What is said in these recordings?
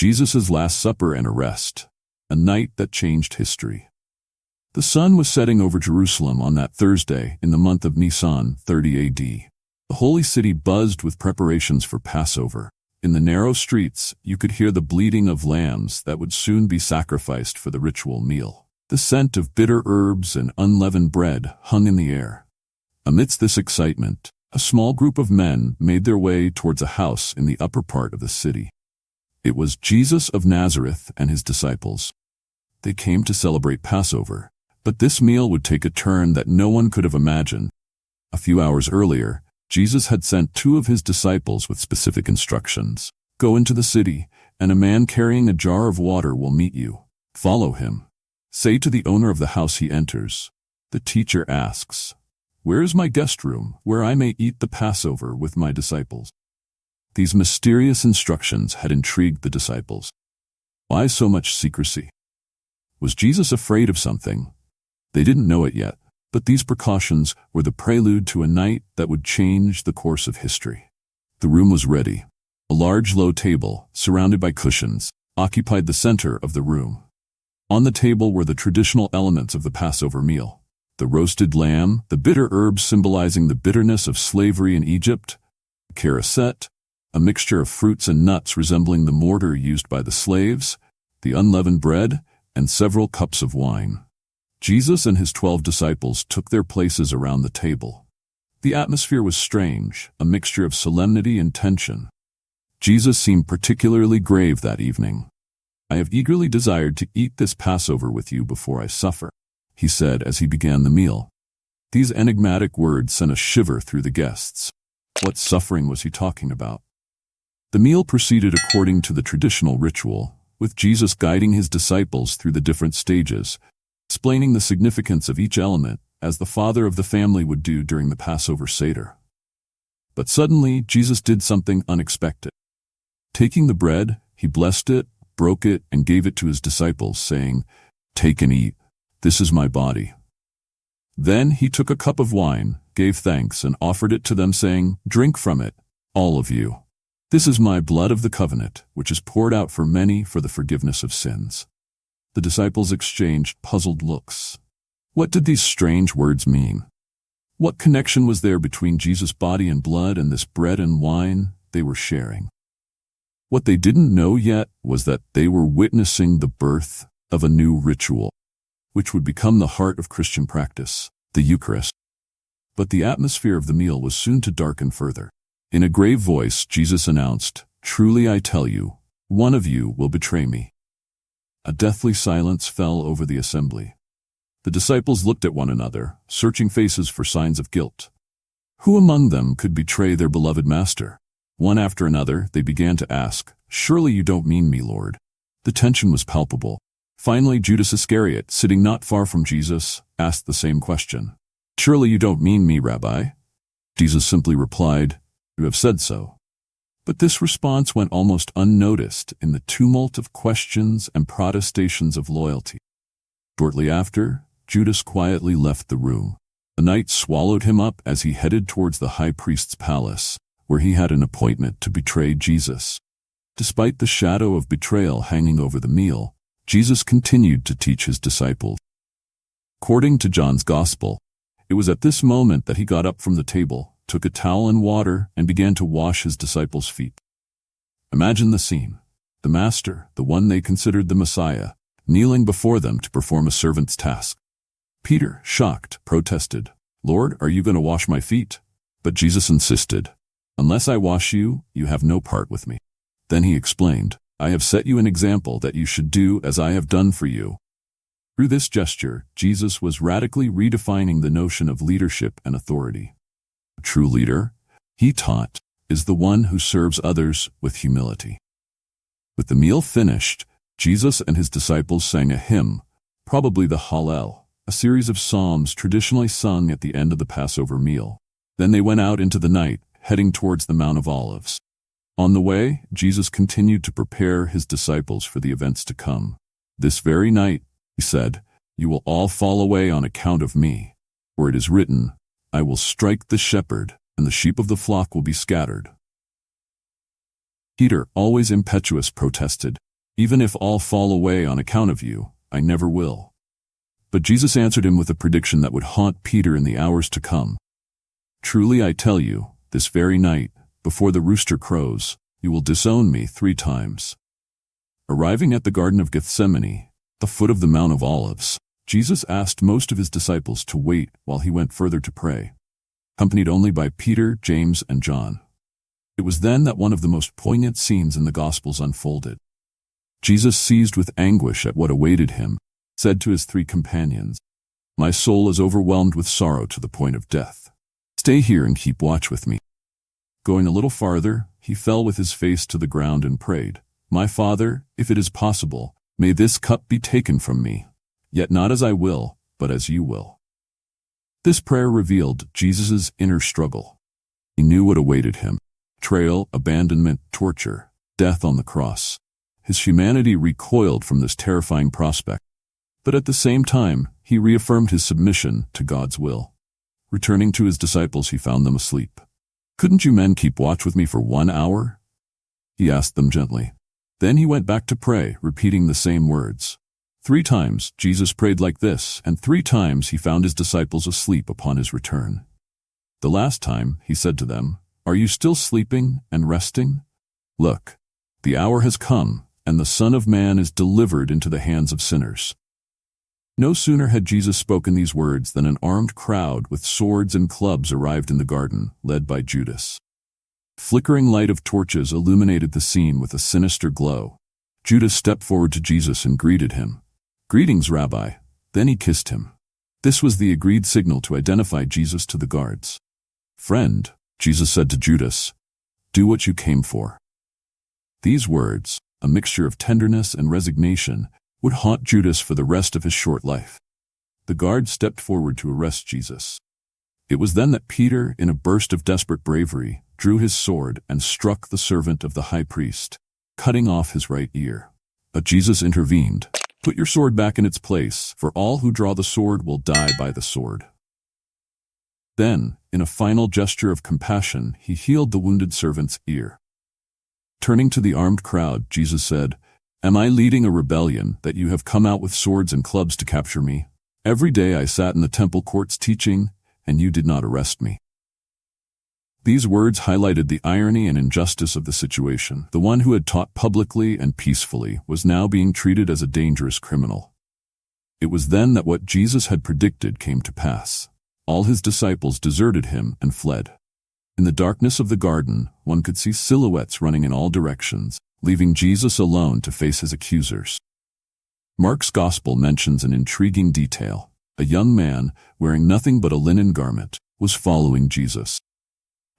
Jesus' Last Supper and arrest, a night that changed history. The sun was setting over Jerusalem on that Thursday in the month of Nisan, 30 AD. The holy city buzzed with preparations for Passover. In the narrow streets, you could hear the bleating of lambs that would soon be sacrificed for the ritual meal. The scent of bitter herbs and unleavened bread hung in the air. Amidst this excitement, a small group of men made their way towards a house in the upper part of the city. It was Jesus of Nazareth and his disciples. They came to celebrate Passover, but this meal would take a turn that no one could have imagined. A few hours earlier, Jesus had sent 2 of his disciples with specific instructions. Go into the city, and a man carrying a jar of water will meet you. Follow him. Say to the owner of the house he enters, the teacher asks, "Where is my guest room, where I may eat the Passover with my disciples?" These mysterious instructions had intrigued the disciples. Why so much secrecy? Was Jesus afraid of something? They didn't know it yet, but these precautions were the prelude to a night that would change the course of history. The room was ready. A large low table, surrounded by cushions, occupied the center of the room. On the table were the traditional elements of the Passover meal: the roasted lamb, the bitter herbs symbolizing the bitterness of slavery in Egypt, carousette, a mixture of fruits and nuts resembling the mortar used by the slaves, the unleavened bread, and several cups of wine. Jesus and his 12 disciples took their places around the table. The atmosphere was strange, a mixture of solemnity and tension. Jesus seemed particularly grave that evening. "I have eagerly desired to eat this Passover with you before I suffer," he said as he began the meal. These enigmatic words sent a shiver through the guests. What suffering was he talking about? The meal proceeded according to the traditional ritual, with Jesus guiding his disciples through the different stages, explaining the significance of each element, as the father of the family would do during the Passover Seder. But suddenly, Jesus did something unexpected. Taking the bread, he blessed it, broke it, and gave it to his disciples, saying, "Take and eat. This is my body." Then he took a cup of wine, gave thanks, and offered it to them, saying, "Drink from it, all of you. This is my blood of the covenant, which is poured out for many for the forgiveness of sins." The disciples exchanged puzzled looks. What did these strange words mean? What connection was there between Jesus' body and blood and this bread and wine they were sharing? What they didn't know yet was that they were witnessing the birth of a new ritual, which would become the heart of Christian practice, the Eucharist. But the atmosphere of the meal was soon to darken further. In a grave voice, Jesus announced, "Truly I tell you, one of you will betray me." A deathly silence fell over the assembly. The disciples looked at one another, searching faces for signs of guilt. Who among them could betray their beloved master? One after another, they began to ask, "Surely you don't mean me, Lord?" The tension was palpable. Finally, Judas Iscariot, sitting not far from Jesus, asked the same question. "Surely you don't mean me, Rabbi?" Jesus simply replied, "You have said so." But this response went almost unnoticed in the tumult of questions and protestations of loyalty. Shortly after, Judas quietly left the room. The night swallowed him up as he headed towards the high priest's palace, where he had an appointment to betray Jesus. Despite the shadow of betrayal hanging over the meal, Jesus continued to teach his disciples. According to John's Gospel, it was at this moment that he got up from the table, took a towel and water, and began to wash his disciples' feet. Imagine the scene. The Master, the one they considered the Messiah, kneeling before them to perform a servant's task. Peter, shocked, protested, "Lord, are you going to wash my feet?" But Jesus insisted, "Unless I wash you, you have no part with me." Then he explained, "I have set you an example that you should do as I have done for you." Through this gesture, Jesus was radically redefining the notion of leadership and authority. A true leader, he taught, is the one who serves others with humility. With the meal finished, Jesus and his disciples sang a hymn, probably the Hallel, a series of psalms traditionally sung at the end of the Passover meal. Then they went out into the night, heading towards the Mount of Olives. On the way, Jesus continued to prepare his disciples for the events to come. "This very night," he said, "you will all fall away on account of me. For it is written, I will strike the shepherd, and the sheep of the flock will be scattered." Peter, always impetuous, protested, Even if all fall away on account of you, I never will." But Jesus answered him with a prediction that would haunt Peter in the hours to come. "Truly I tell you, this very night, before the rooster crows, you will disown me 3 times." Arriving at the Garden of Gethsemane, the foot of the Mount of Olives, Jesus asked most of his disciples to wait while he went further to pray, accompanied only by Peter, James, and John. It was then that one of the most poignant scenes in the Gospels unfolded. Jesus, seized with anguish at what awaited him, said to his 3 companions, "My soul is overwhelmed with sorrow to the point of death. Stay here and keep watch with me." Going a little farther, he fell with his face to the ground and prayed, "My Father, if it is possible, may this cup be taken from me. Yet not as I will, but as you will." This prayer revealed Jesus' inner struggle. He knew what awaited him: betrayal, abandonment, torture, death on the cross. His humanity recoiled from this terrifying prospect. But at the same time, he reaffirmed his submission to God's will. Returning to his disciples, he found them asleep. "Couldn't you men keep watch with me for 1 hour?" he asked them gently. Then he went back to pray, repeating the same words. 3 times Jesus prayed like this, and 3 times he found his disciples asleep upon his return. The last time he said to them, "Are you still sleeping and resting? Look, the hour has come, and the Son of Man is delivered into the hands of sinners." No sooner had Jesus spoken these words than an armed crowd with swords and clubs arrived in the garden, led by Judas. Flickering light of torches illuminated the scene with a sinister glow. Judas stepped forward to Jesus and greeted him. "Greetings, Rabbi." Then he kissed him. This was the agreed signal to identify Jesus to the guards. "Friend," Jesus said to Judas, "do what you came for." These words, a mixture of tenderness and resignation, would haunt Judas for the rest of his short life. The guard stepped forward to arrest Jesus. It was then that Peter, in a burst of desperate bravery, drew his sword and struck the servant of the high priest, cutting off his right ear. But Jesus intervened. "Put your sword back in its place, for all who draw the sword will die by the sword." Then, in a final gesture of compassion, he healed the wounded servant's ear. Turning to the armed crowd, Jesus said, "Am I leading a rebellion that you have come out with swords and clubs to capture me? Every day I sat in the temple courts teaching, and you did not arrest me." These words highlighted the irony and injustice of the situation. The one who had taught publicly and peacefully was now being treated as a dangerous criminal. It was then that what Jesus had predicted came to pass. All his disciples deserted him and fled. In the darkness of the garden, one could see silhouettes running in all directions, leaving Jesus alone to face his accusers. Mark's Gospel mentions an intriguing detail. A young man, wearing nothing but a linen garment, was following Jesus.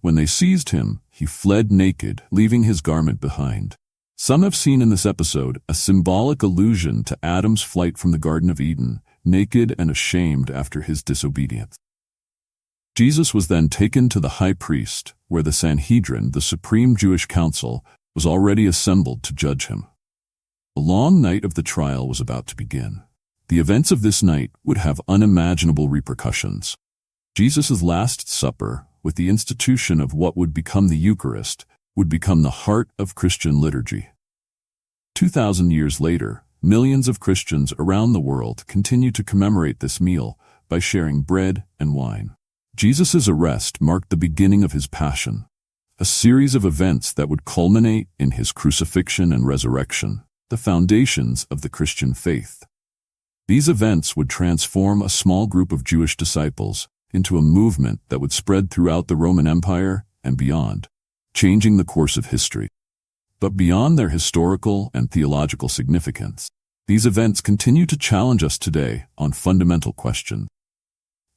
When they seized him, he fled naked, leaving his garment behind. Some have seen in this episode a symbolic allusion to Adam's flight from the Garden of Eden, naked and ashamed after his disobedience. Jesus was then taken to the high priest, where the Sanhedrin, the supreme Jewish council, was already assembled to judge him. The long night of the trial was about to begin. The events of this night would have unimaginable repercussions. Jesus' Last Supper, with the institution of what would become the Eucharist, would become the heart of Christian liturgy. 2,000 years later, millions of Christians around the world continue to commemorate this meal by sharing bread and wine. Jesus' arrest marked the beginning of his passion, a series of events that would culminate in his crucifixion and resurrection, the foundations of the Christian faith. These events would transform a small group of Jewish disciples into a movement that would spread throughout the Roman Empire and beyond, changing the course of history. But beyond their historical and theological significance, these events continue to challenge us today on fundamental questions.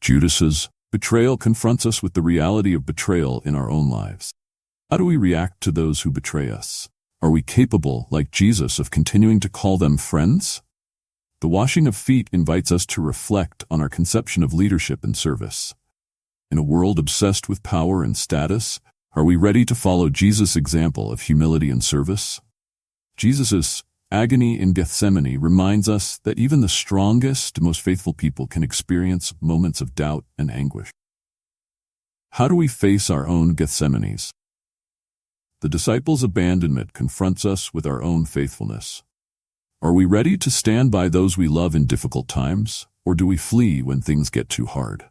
Judas's betrayal confronts us with the reality of betrayal in our own lives. How do we react to those who betray us? Are we capable, like Jesus, of continuing to call them friends? The washing of feet invites us to reflect on our conception of leadership and service. In a world obsessed with power and status, are we ready to follow Jesus' example of humility and service? Jesus' agony in Gethsemane reminds us that even the strongest, most faithful people can experience moments of doubt and anguish. How do we face our own Gethsemanes? The disciples' abandonment confronts us with our own faithfulness. Are we ready to stand by those we love in difficult times, or do we flee when things get too hard?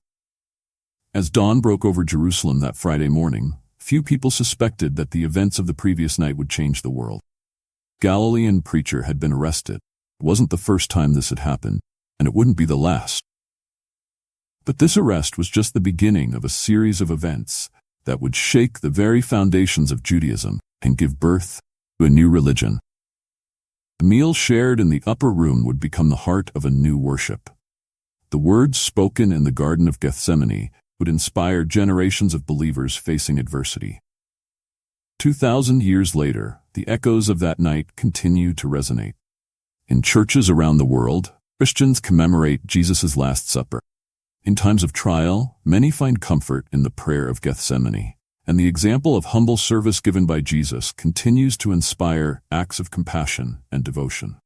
As dawn broke over Jerusalem that Friday morning, few people suspected that the events of the previous night would change the world. Galilean preacher had been arrested. It wasn't the first time this had happened, and it wouldn't be the last. But this arrest was just the beginning of a series of events that would shake the very foundations of Judaism and give birth to a new religion. The meal shared in the upper room would become the heart of a new worship. The words spoken in the Garden of Gethsemane would inspire generations of believers facing adversity. 2,000 years later, the echoes of that night continue to resonate. In churches around the world, Christians commemorate Jesus' Last Supper. In times of trial, many find comfort in the prayer of Gethsemane, and the example of humble service given by Jesus continues to inspire acts of compassion and devotion.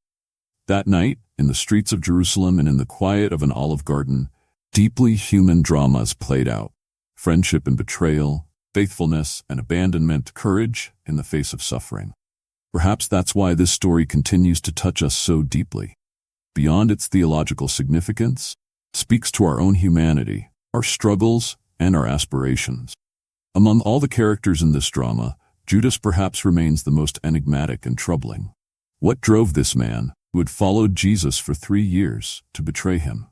That night, in the streets of Jerusalem and in the quiet of an olive garden, deeply human dramas played out. Friendship and betrayal, faithfulness and abandonment, courage in the face of suffering. Perhaps that's why this story continues to touch us so deeply. Beyond its theological significance, it speaks to our own humanity, our struggles, and our aspirations. Among all the characters in this drama, Judas perhaps remains the most enigmatic and troubling. What drove this man, who had followed Jesus for 3 years, to betray him?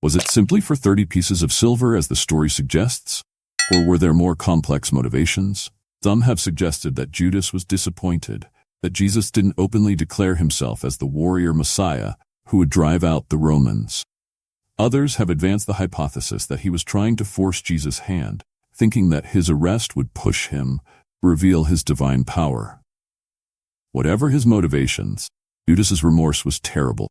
Was it simply for 30 pieces of silver, as the story suggests? Or were there more complex motivations? Some have suggested that Judas was disappointed that Jesus didn't openly declare himself as the warrior Messiah who would drive out the Romans. Others have advanced the hypothesis that he was trying to force Jesus' hand, thinking that his arrest would push him to reveal his divine power. Whatever his motivations, Judas's remorse was terrible.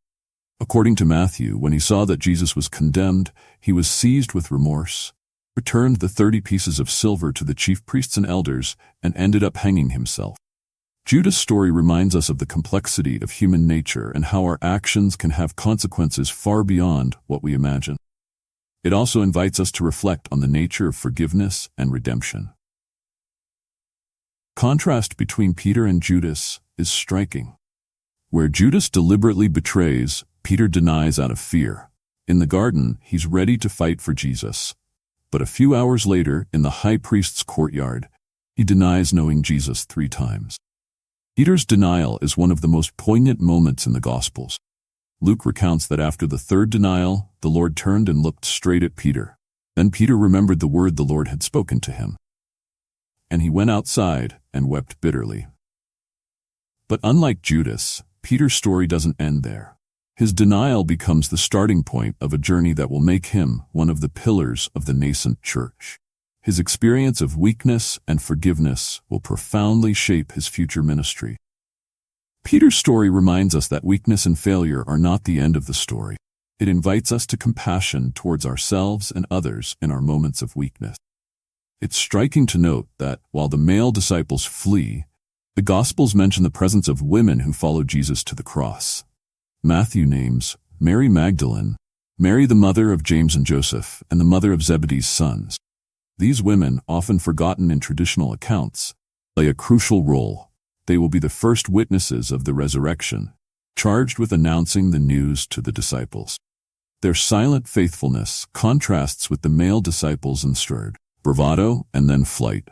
According to Matthew, when he saw that Jesus was condemned, he was seized with remorse, returned the 30 pieces of silver to the chief priests and elders, and ended up hanging himself. Judas' story reminds us of the complexity of human nature and how our actions can have consequences far beyond what we imagine. It also invites us to reflect on the nature of forgiveness and redemption. Contrast between Peter and Judas is striking. Where Judas deliberately betrays, Peter denies out of fear. In the garden, he's ready to fight for Jesus. But a few hours later, in the high priest's courtyard, he denies knowing Jesus 3 times. Peter's denial is one of the most poignant moments in the Gospels. Luke recounts that after the 3rd denial, the Lord turned and looked straight at Peter. Then Peter remembered the word the Lord had spoken to him. And he went outside and wept bitterly. But unlike Judas, Peter's story doesn't end there. His denial becomes the starting point of a journey that will make him one of the pillars of the nascent church. His experience of weakness and forgiveness will profoundly shape his future ministry. Peter's story reminds us that weakness and failure are not the end of the story. It invites us to compassion towards ourselves and others in our moments of weakness. It's striking to note that, while the male disciples flee, the Gospels mention the presence of women who followed Jesus to the cross. Matthew names Mary Magdalene, Mary the mother of James and Joseph, and the mother of Zebedee's sons. These women, often forgotten in traditional accounts, play a crucial role. They will be the first witnesses of the resurrection, charged with announcing the news to the disciples. Their silent faithfulness contrasts with the male disciples' inspired bravado and then flight.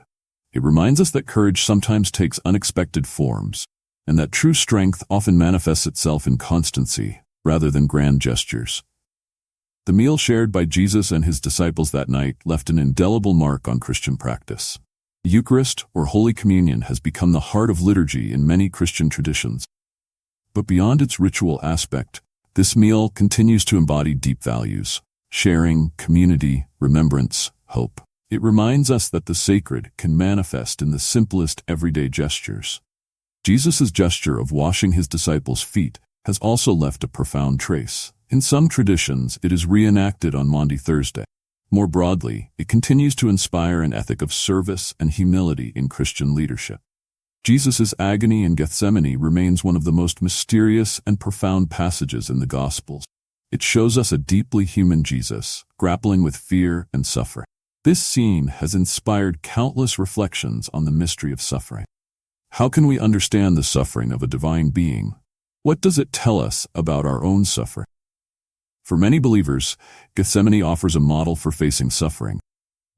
It reminds us that courage sometimes takes unexpected forms, and that true strength often manifests itself in constancy rather than grand gestures. The meal shared by Jesus and his disciples that night left an indelible mark on Christian practice. The Eucharist, or Holy Communion, has become the heart of liturgy in many Christian traditions. But beyond its ritual aspect, this meal continues to embody deep values: sharing, community, remembrance, hope. It reminds us that the sacred can manifest in the simplest everyday gestures. Jesus' gesture of washing his disciples' feet has also left a profound trace. In some traditions, it is reenacted on Maundy Thursday. More broadly, it continues to inspire an ethic of service and humility in Christian leadership. Jesus' agony in Gethsemane remains one of the most mysterious and profound passages in the Gospels. It shows us a deeply human Jesus, grappling with fear and suffering. This scene has inspired countless reflections on the mystery of suffering. How can we understand the suffering of a divine being? What does it tell us about our own suffering? For many believers, Gethsemane offers a model for facing suffering.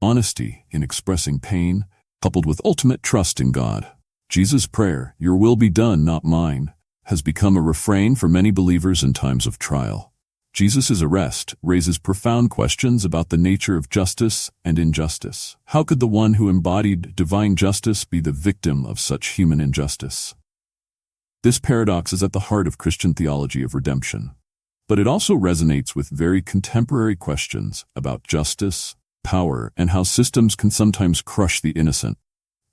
Honesty in expressing pain, coupled with ultimate trust in God. Jesus' prayer, "Your will be done, not mine," has become a refrain for many believers in times of trial. Jesus' arrest raises profound questions about the nature of justice and injustice. How could the one who embodied divine justice be the victim of such human injustice? This paradox is at the heart of Christian theology of redemption, but it also resonates with very contemporary questions about justice, power, and how systems can sometimes crush the innocent.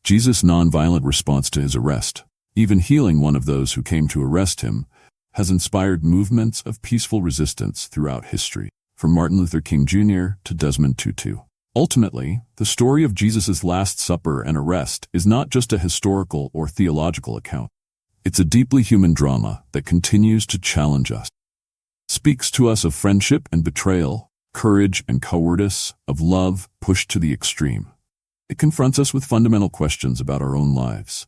Jesus' nonviolent response to his arrest, even healing one of those who came to arrest him, has inspired movements of peaceful resistance throughout history, from Martin Luther King Jr. to Desmond Tutu. Ultimately, the story of Jesus' Last Supper and arrest is not just a historical or theological account. It's a deeply human drama that continues to challenge us. It speaks to us of friendship and betrayal, courage and cowardice, of love pushed to the extreme. It confronts us with fundamental questions about our own lives.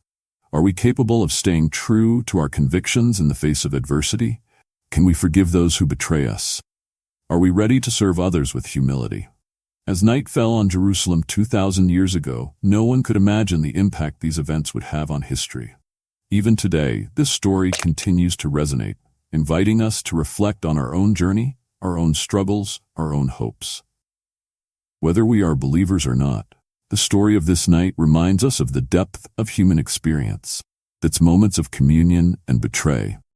Are we capable of staying true to our convictions in the face of adversity? Can we forgive those who betray us? Are we ready to serve others with humility? As night fell on Jerusalem 2,000 years ago, no one could imagine the impact these events would have on history. Even today, this story continues to resonate, inviting us to reflect on our own journey, our own struggles, our own hopes. Whether we are believers or not, the story of this night reminds us of the depth of human experience, its moments of communion and betray,